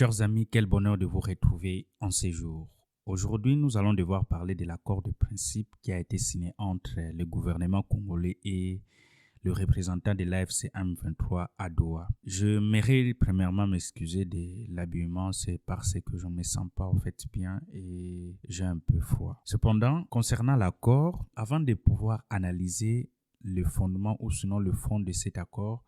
Chers amis, quel bonheur de vous retrouver en ces jours. Aujourd'hui, nous allons devoir parler de l'accord de principe qui a été signé entre le gouvernement congolais et le représentant de l'AFC M23 à Doha. Je mérite premièrement m'excuser de l'habillement, c'est parce que je ne me sens pas bien et j'ai un peu froid. Cependant, concernant l'accord, avant de pouvoir analyser le fondement ou sinon le fond de cet accord,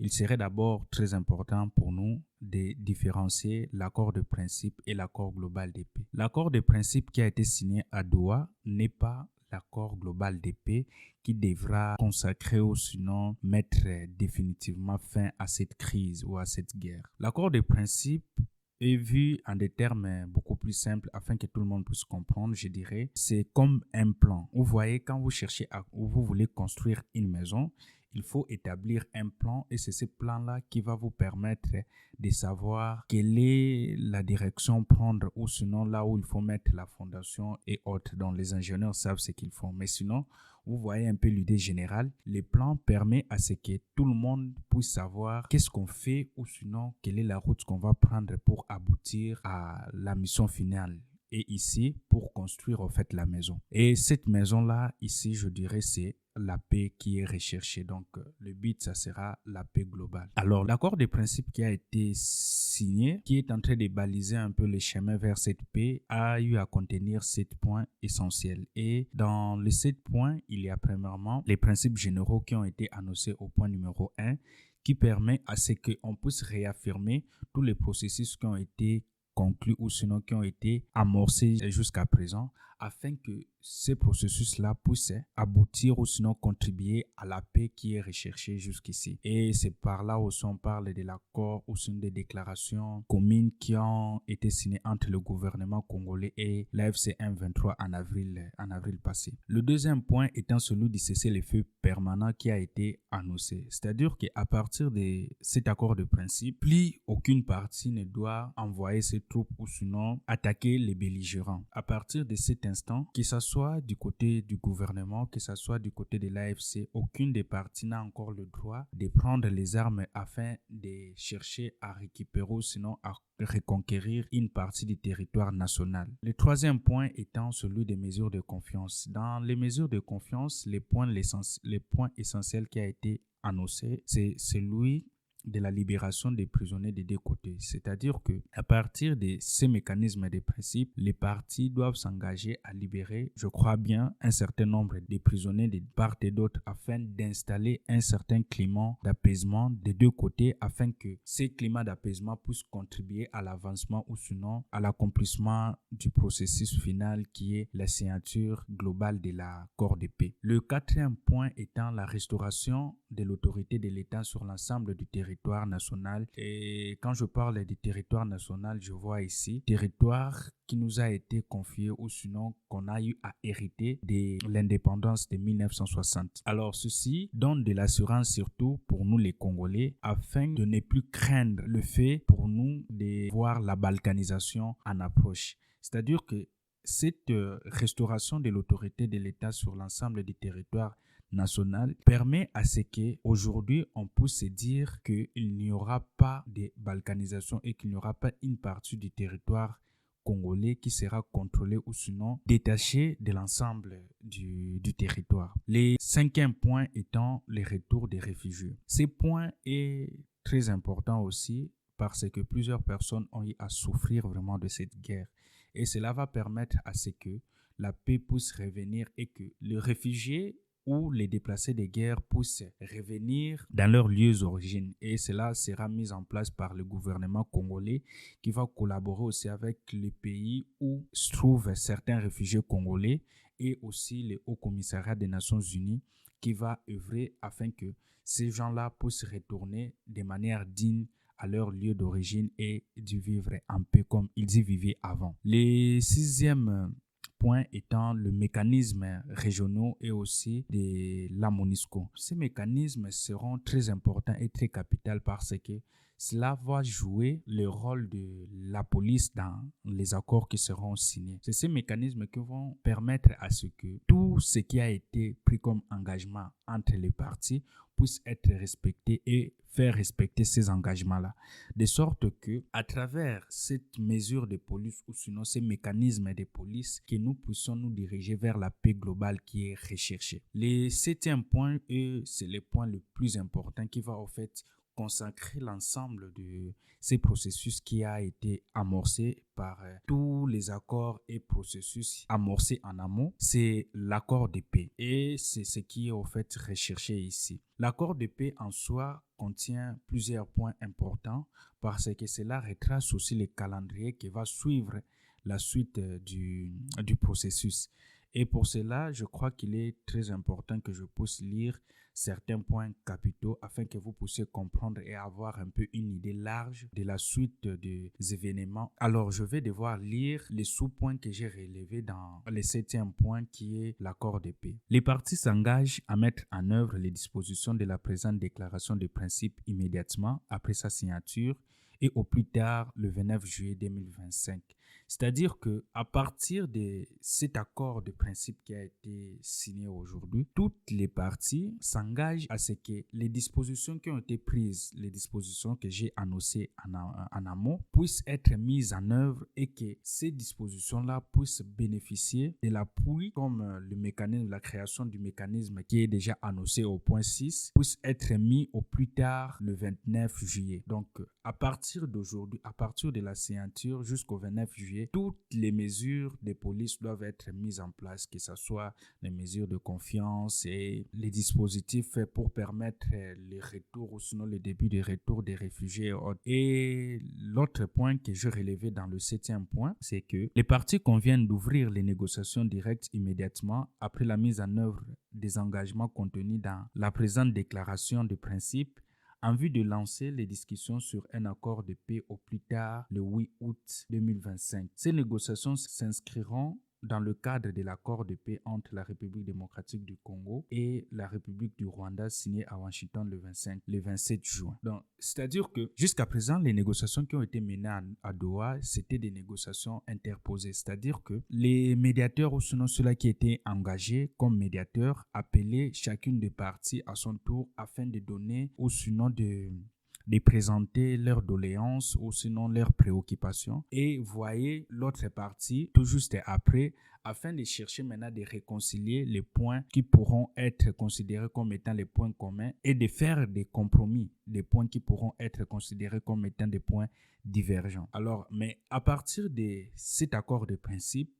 il serait d'abord très important pour nous de différencier l'accord de principe et l'accord global de paix. L'accord de principe qui a été signé à Doha n'est pas l'accord global de paix qui devra consacrer ou sinon mettre définitivement fin à cette crise ou à cette guerre. L'accord de principe est vu en des termes beaucoup plus simples afin que tout le monde puisse comprendre, je dirais. C'est comme un plan. Vous voyez, quand vous cherchez ou vous voulez construire une maison, il faut établir un plan et c'est ce plan-là qui va vous permettre de savoir quelle est la direction prendre ou sinon là où il faut mettre la fondation et autres. Donc les ingénieurs savent ce qu'ils font. Mais sinon, vous voyez un peu l'idée générale. Le plan permet à ce que tout le monde puisse savoir qu'est-ce qu'on fait ou sinon quelle est la route qu'on va prendre pour aboutir à la mission finale. Et ici, pour construire en fait la maison. Et cette maison-là, ici, je dirais, c'est la paix qui est recherchée. Donc, le but, ça sera la paix globale. Alors, l'accord de principe qui a été signé, qui est en train de baliser un peu le chemin vers cette paix, a eu à contenir 7 points essentiels. Et dans les 7 points, il y a premièrement les principes généraux qui ont été annoncés au point numéro 1, qui permet à ce qu'on puisse réaffirmer tous les processus qui ont été conclus ou sinon qui ont été amorcés jusqu'à présent afin que ces processus-là puissent aboutir ou sinon contribuer à la paix qui est recherchée jusqu'ici. Et c'est par là où on parle de l'accord ou sinon des déclarations communes qui ont été signées entre le gouvernement congolais et l'AFC M23 en avril passé. Le deuxième point étant celui du cessez-le-feu permanent qui a été annoncé. C'est-à-dire qu'à partir de cet accord de principe, plus aucune partie ne doit envoyer ses troupes ou sinon attaquer les belligérants. À partir de cet instant, que ce soit du côté du gouvernement, que ce soit du côté de l'AFC, aucune des parties n'a encore le droit de prendre les armes afin de chercher à récupérer ou sinon à reconquérir une partie du territoire national. Le troisième point étant celui des mesures de confiance. Dans les mesures de confiance, les points essentiels qui a été annoncé, c'est celui de la libération des prisonniers des deux côtés. C'est-à-dire que à partir de ces mécanismes de principe, les parties doivent s'engager à libérer, je crois bien, un certain nombre de prisonniers de part et d'autre afin d'installer un certain climat d'apaisement des deux côtés afin que ces climats d'apaisement puissent contribuer à l'avancement ou sinon à l'accomplissement du processus final qui est la signature globale de l'accord de paix. Le quatrième point étant la restauration de l'autorité de l'État sur l'ensemble du territoire national. Et quand je parle du territoire national, je vois ici territoire qui nous a été confié ou sinon qu'on a eu à hériter de l'indépendance de 1960. Alors ceci donne de l'assurance surtout pour nous les Congolais afin de ne plus craindre le fait pour nous de voir la balkanisation en approche. C'est-à-dire que cette restauration de l'autorité de l'État sur l'ensemble du territoire national permet à ce qu'aujourd'hui on puisse se dire qu'il n'y aura pas de balkanisation et qu'il n'y aura pas une partie du territoire congolais qui sera contrôlé ou sinon détaché de l'ensemble du territoire. Les cinquième point étant le retour des réfugiés. Ce point est très important aussi parce que plusieurs personnes ont eu à souffrir vraiment de cette guerre et cela va permettre à ce que la paix puisse revenir et que les réfugiés où les déplacés de guerre puissent revenir dans leurs lieux d'origine. Et cela sera mis en place par le gouvernement congolais qui va collaborer aussi avec les pays où se trouvent certains réfugiés congolais et aussi le Haut Commissariat des Nations Unies qui va œuvrer afin que ces gens-là puissent retourner de manière digne à leur lieu d'origine et d'y vivre un peu comme ils y vivaient avant. Les sixième point étant le mécanisme régionaux et aussi de la MONUSCO. Ces mécanismes seront très importants et très capitaux parce que cela va jouer le rôle de la police dans les accords qui seront signés. C'est ces mécanismes qui vont permettre à ce que tout ce qui a été pris comme engagement entre les parties puisse être respecté et faire respecter ces engagements-là. De sorte que, à travers cette mesure de police ou sinon ces mécanismes de police, que nous puissions nous diriger vers la paix globale qui est recherchée. Le septième point, et c'est le point le plus important qui va en fait consacrer l'ensemble de ces processus qui a été amorcé par tous les accords et processus amorcés en amont, c'est l'accord de paix. Et c'est ce qui est en fait recherché ici. L'accord de paix en soi contient plusieurs points importants parce que cela retrace aussi le calendrier qui va suivre la suite du processus. Et pour cela, je crois qu'il est très important que je puisse lire certains points capitaux afin que vous puissiez comprendre et avoir un peu une idée large de la suite des événements. Alors, je vais devoir lire les sous-points que j'ai relevés dans le septième point qui est l'accord de paix. Les parties s'engagent à mettre en œuvre les dispositions de la présente déclaration de principe immédiatement après sa signature et au plus tard le 29 juillet 2025. C'est-à-dire que à partir de cet accord de principe qui a été signé aujourd'hui, toutes les parties s'engagent à ce que les dispositions qui ont été prises, les dispositions que j'ai annoncées en amont, puissent être mises en œuvre et que ces dispositions-là puissent bénéficier de l'appui comme le mécanisme, la création du mécanisme qui est déjà annoncé au point 6, puisse être mis au plus tard le 29 juillet. Donc, à partir d'aujourd'hui, à partir de la signature jusqu'au 29 juillet, toutes les mesures de police doivent être mises en place, que ce soit les mesures de confiance et les dispositifs pour permettre le retour ou sinon le début de retour des réfugiés et autres. Et l'autre point que je relevais dans le septième point, c'est que les parties conviennent d'ouvrir les négociations directes immédiatement après la mise en œuvre des engagements contenus dans la présente déclaration de principe en vue de lancer les discussions sur un accord de paix au plus tard le 8 août 2025. Ces négociations s'inscriront dans le cadre de l'accord de paix entre la République démocratique du Congo et la République du Rwanda signé à Washington le 27 juin. Donc, c'est-à-dire que jusqu'à présent, les négociations qui ont été menées à Doha, c'était des négociations interposées. C'est-à-dire que les médiateurs ou sinon ceux-là qui étaient engagés comme médiateurs appelaient chacune des parties à son tour afin de donner ou sinon de présenter leurs doléances ou sinon leurs préoccupations et voyez l'autre partie tout juste après afin de chercher maintenant de réconcilier les points qui pourront être considérés comme étant les points communs et de faire des compromis, des points qui pourront être considérés comme étant des points divergents. Alors, mais à partir de cet accord de principe,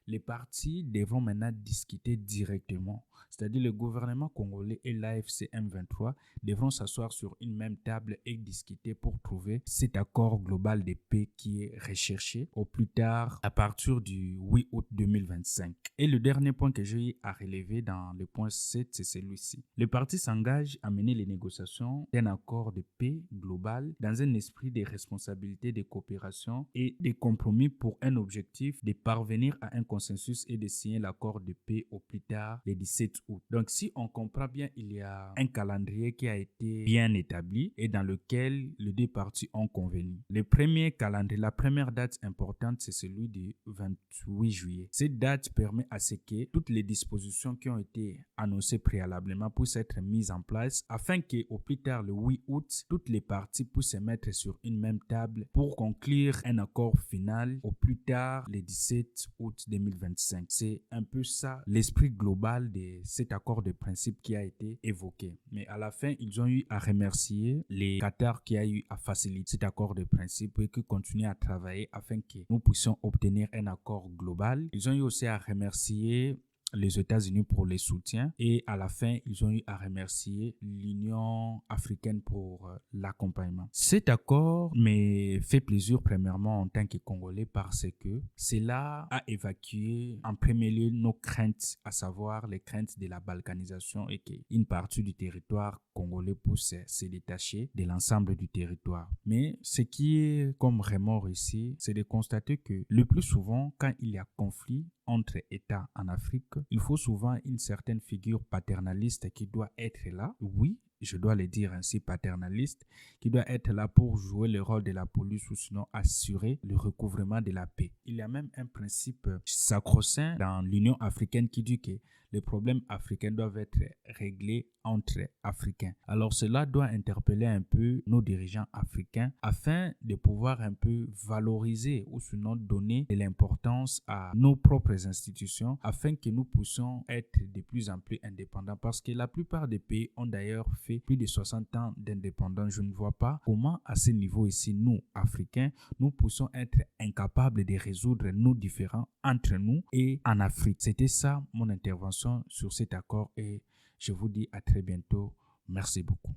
les parties devront maintenant discuter directement. C'est-à-dire le gouvernement congolais et l'AFC M23 devront s'asseoir sur une même table et discuter pour trouver cet accord global de paix qui est recherché au plus tard à partir du 8 août 2025. Et le dernier point que j'ai à relever dans le point 7, c'est celui-ci. Les parties s'engagent à mener les négociations d'un accord de paix global dans un esprit de responsabilité, de coopération et de compromis pour un objectif de parvenir à un consensus et de signer l'accord de paix au plus tard le 17 août. Donc si on comprend bien, il y a un calendrier qui a été bien établi et dans lequel les deux parties ont convenu. Le premier calendrier, la première date importante, c'est celui du 28 juillet. Cette date permet à ce que toutes les dispositions qui ont été annoncées préalablement puissent être mises en place afin qu'au plus tard le 8 août, toutes les parties puissent se mettre sur une même table pour conclure un accord final au plus tard le 17 août 2025. C'est un peu ça l'esprit global de cet accord de principe qui a été évoqué. Mais à la fin, ils ont eu à remercier les Qatar qui a eu à faciliter cet accord de principe et qui continuent à travailler afin que nous puissions obtenir un accord global. Ils ont eu aussi à remercier les États-Unis pour les soutiens et à la fin, ils ont eu à remercier l'Union africaine pour l'accompagnement. Cet accord me fait plaisir premièrement en tant que Congolais parce que cela a évacué en premier lieu nos craintes, à savoir les craintes de la balkanisation et qu'une partie du territoire congolais puisse se détacher de l'ensemble du territoire. Mais ce qui est comme remords ici, c'est de constater que le plus souvent, quand il y a conflit entre États en Afrique, il faut souvent une certaine figure paternaliste qui doit être là. Oui, je dois le dire ainsi, paternaliste, qui doit être là pour jouer le rôle de la police ou sinon assurer le recouvrement de la paix. Il y a même un principe sacro-saint dans l'Union africaine qui dit que les problèmes africains doivent être réglés entre Africains. Alors cela doit interpeller un peu nos dirigeants africains afin de pouvoir un peu valoriser ou sinon donner de l'importance à nos propres institutions afin que nous puissions être de plus en plus indépendants, parce que la plupart des pays ont d'ailleurs fait plus de 60 ans d'indépendance. Je ne vois pas comment à ce niveau ici, nous, Africains, nous puissions être incapables de résoudre nos différends entre nous et en Afrique. C'était ça mon intervention sur cet accord et je vous dis à très bientôt. Merci beaucoup.